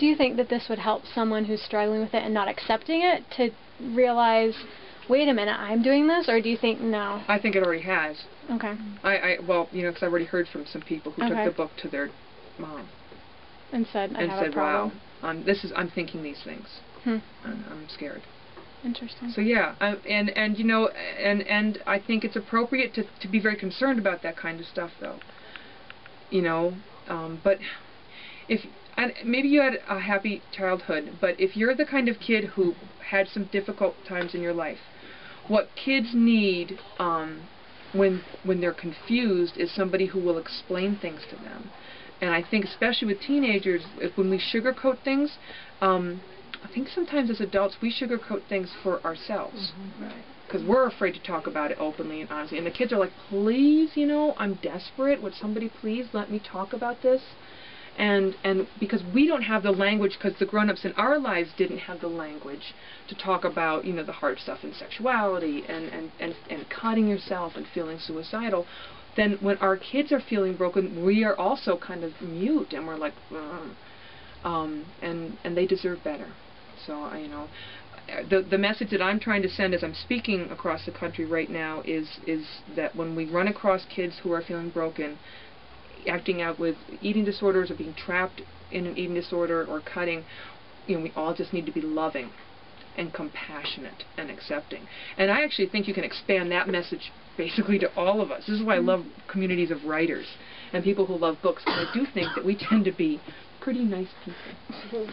Do you think that this would help someone who's struggling with it and not accepting it to realize, wait a minute, I'm doing this, or do you think no? I think it already has. Okay. Well, you know, because I've already heard from some people who took the book to their mom and said, I have a problem. Wow, I'm thinking these things. I'm scared. Interesting. So yeah, and you know, and I think it's appropriate to be very concerned about that kind of stuff, though. You know, but if maybe you had a happy childhood, but if you're the kind of kid who had some difficult times in your life, what kids need when they're confused is somebody who will explain things to them. And I think especially with teenagers, when we sugarcoat things, I think sometimes as adults we sugarcoat things for ourselves. Right. Because we're afraid to talk about it openly and honestly. And the kids are like, please, you know, I'm desperate. Would somebody please let me talk about this? And because we don't have the language, because the grown-ups in our lives didn't have the language to talk about, you know, the hard stuff in sexuality and cutting yourself and feeling suicidal, then when our kids are feeling broken, we are also kind of mute, and we're like, and they deserve better. So, you know, the message that I'm trying to send as I'm speaking across the country right now is that when we run across kids who are feeling broken, acting out with eating disorders or being trapped in an eating disorder or cutting, you know, we all just need to be loving and compassionate and accepting. And I actually think you can expand that message basically to all of us. This is why I love communities of writers and people who love books, because I do think that we tend to be pretty nice people.